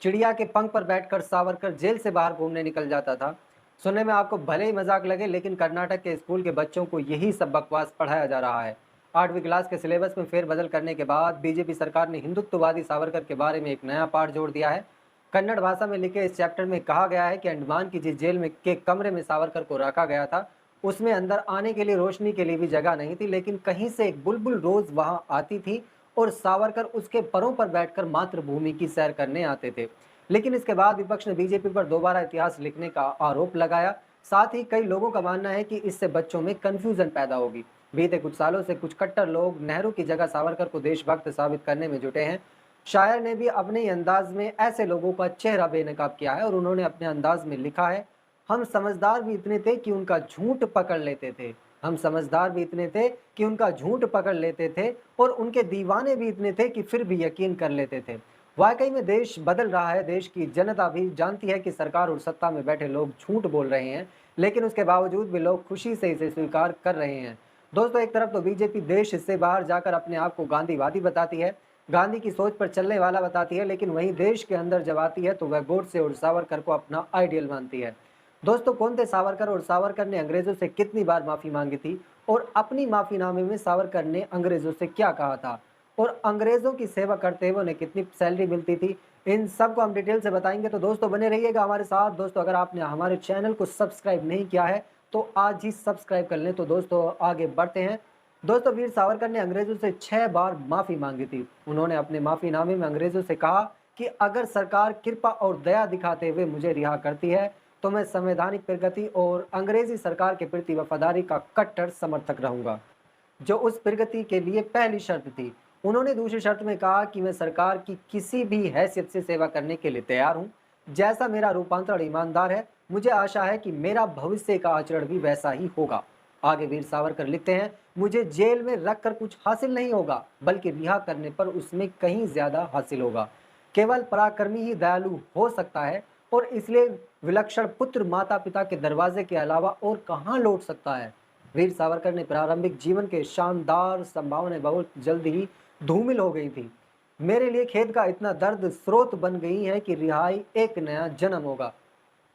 चिड़िया के पंख पर बैठकर सावरकर जेल से बाहर घूमने निकल जाता था। सुनने में आपको भले ही मजाक लगे, लेकिन कर्नाटक के स्कूल के बच्चों को यही सब बकवास पढ़ाया जा रहा है। 8वीं क्लास के सिलेबस में फेरबदल करने के बाद बीजेपी सरकार ने हिंदुत्ववादी सावरकर के बारे में एक नया पाठ जोड़ दिया है। कन्नड़ भाषा में लिखे इस चैप्टर में कहा गया है कि अंडमान की जिस जेल में के कमरे में सावरकर को रखा गया था, उसमें अंदर आने के लिए रोशनी के लिए भी जगह नहीं थी, लेकिन कहीं से एक बुलबुल रोज वहां आती थी और सावरकर उसके परों पर बैठकर मातृभूमि की सैर करने आते थे। लेकिन इसके बाद विपक्ष ने बीजेपी पर दोबारा इतिहास लिखने का आरोप लगाया। साथ ही कई लोगों का मानना है कि इससे बच्चों में कंफ्यूजन पैदा होगी। बीते कुछ सालों से कुछ कट्टर लोग नेहरू की जगह सावरकर को देशभक्त साबित करने में जुटे हैं। शायर ने भी अपने ही अंदाज में ऐसे लोगों का चेहरा बेनकाब किया है और उन्होंने अपने अंदाज में लिखा है, हम समझदार भी इतने थे कि उनका झूठ पकड़ लेते थे। हम समझदार भी इतने थे कि उनका झूठ पकड़ लेते थे और उनके दीवाने भी इतने थे कि फिर भी यकीन कर लेते थे। वाकई में देश बदल रहा है। देश की जनता भी जानती है कि सरकार और सत्ता में बैठे लोग झूठ बोल रहे हैं, लेकिन उसके बावजूद भी लोग खुशी से इसे स्वीकार कर रहे हैं। दोस्तों, एक तरफ तो बीजेपी देश से बाहर जाकर अपने आप को गांधीवादी बताती है, गांधी की सोच पर चलने वाला बताती है, लेकिन वहीं देश के अंदर जब आती है तो वह गोडसे और सावरकर को अपना आइडियल मानती है। दोस्तों, कौन थे सावरकर और सावरकर ने अंग्रेजों से कितनी बार माफी मांगी थी और अपनी माफीनामे में सावरकर ने अंग्रेजों से क्या कहा था और अंग्रेजों की सेवा करते हुए उन्हें कितनी सैलरी मिलती थी, इन सब को हम डिटेल से बताएंगे। तो दोस्तों, बने रहिएगा हमारे साथ। दोस्तों, अगर आपने हमारे चैनल को सब्सक्राइब नहीं किया है तो आज ही सब्सक्राइब कर लें। तो दोस्तों, आगे बढ़ते हैं। दोस्तों, वीर सावरकर ने अंग्रेजों से 6 बार माफी मांगी थी। उन्होंने अपने माफीनामे में अंग्रेजों से कहा कि अगर सरकार कृपा और दया दिखाते हुए मुझे रिहा करती है तो मैं संवैधानिक प्रगति और अंग्रेजी सरकार के प्रति वफादारी का कट्टर समर्थक रहूंगा, जो उस प्रगति के लिए पहली शर्त थी। उन्होंने दूसरी शर्त में कहा कि मैं सरकार की किसी भी हैसियत से सेवा करने के लिए तैयार हूं। जैसा मेरा रूपांतरण ईमानदार है, मुझे आशा है कि मेरा भविष्य का आचरण भी वैसा ही होगा। आगे वीर सावरकर लिखते हैं, मुझे जेल में रखकर कुछ हासिल नहीं होगा, बल्कि रिहा करने पर उसमें कहीं ज्यादा हासिल होगा। केवल पराक्रमी ही दयालु हो सकता है और इसलिए विलक्षण पुत्र माता पिता के दरवाजे के अलावा और कहाँ लौट सकता है। वीर सावरकर ने प्रारंभिक जीवन के शानदार संभावनाएं बहुत जल्द ही धूमिल हो गई थी। मेरे लिए खेद का इतना दर्द स्रोत बन गई है कि रिहाई एक नया जन्म होगा।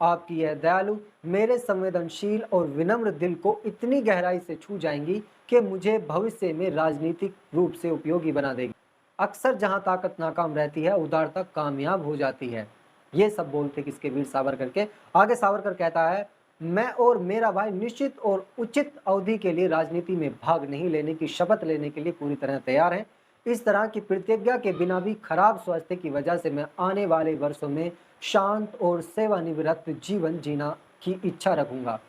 आपकी यह दयालु मेरे संवेदनशील और विनम्र दिल को इतनी गहराई से छू जाएंगी कि मुझे भविष्य में राजनीतिक रूप से उपयोगी बना देगी। अक्सर जहां ताकत नाकाम रहती है, उदारता कामयाब हो जाती है। ये सब बोलते किसके? वीर सावरकर के। आगे सावरकर कहता है, मैं और मेरा भाई निश्चित और उचित अवधि के लिए राजनीति में भाग नहीं लेने की शपथ लेने के लिए पूरी तरह तैयार हैं। इस तरह की प्रतिज्ञा के बिना भी खराब स्वास्थ्य की वजह से मैं आने वाले वर्षों में शांत और सेवानिवृत्त जीवन जीना की इच्छा रखूंगा।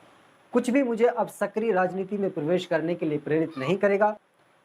कुछ भी मुझे अब सक्रिय राजनीति में प्रवेश करने के लिए प्रेरित नहीं करेगा।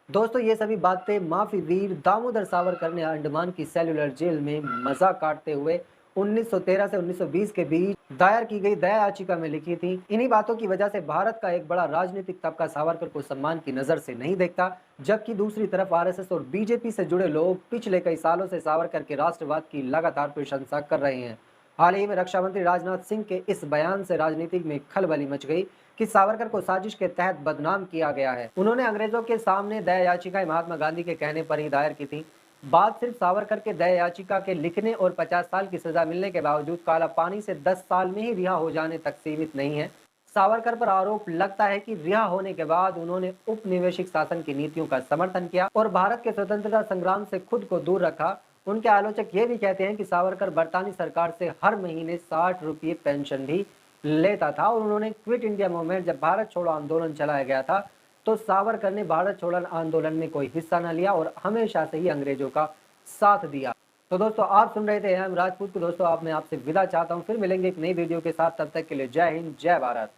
दोस्तों, ये सभी बातें माफी वीर दामोदर सावरकर ने अंडमान की सेल्युलर जेल में मजा काटते हुए 1913 से 1920 के बीच दायर की गई दया याचिका में लिखी थी। इन्हीं बातों की वजह से भारत का एक बड़ा राजनीतिक तबका सावरकर को सम्मान की नजर से नहीं देखता, जबकि दूसरी तरफ आरएसएस और बीजेपी से जुड़े लोग पिछले कई सालों से सावरकर के राष्ट्रवाद की लगातार प्रशंसा कर रहे हैं। हाल ही में रक्षा मंत्री राजनाथ सिंह के इस बयान से राजनीति में खलबली मच गई कि सावरकर को साजिश के तहत बदनाम किया गया है। उन्होंने अंग्रेजों के सामने दया याचिकाएं महात्मा गांधी के कहने पर ही दायर की थी। बात सिर्फ सावरकर के दया याचिका के लिखने और 50 साल की सजा मिलने के बावजूद काला पानी से 10 साल में ही रिहा हो जाने तक सीमित नहीं है। सावरकर पर आरोप लगता है कि रिहा होने के बाद उन्होंने उपनिवेशिक शासन की नीतियों का समर्थन किया और भारत के स्वतंत्रता संग्राम से खुद को दूर रखा। उनके आलोचक ये भी कहते हैं कि सावरकर बरतानी सरकार से हर महीने 60 रुपये पेंशन भी लेता था और उन्होंने क्विट इंडिया मूवमेंट, जब भारत छोड़ो आंदोलन चलाया गया था, तो सावरकर ने भारत छोड़ो आंदोलन में कोई हिस्सा न लिया और हमेशा से ही अंग्रेजों का साथ दिया। तो दोस्तों, आप सुन रहे थे एम राजपूत को। दोस्तों, आप मैं आपसे विदा चाहता हूं। फिर मिलेंगे एक नई वीडियो के साथ। तब तक के लिए जय हिंद, जय भारत।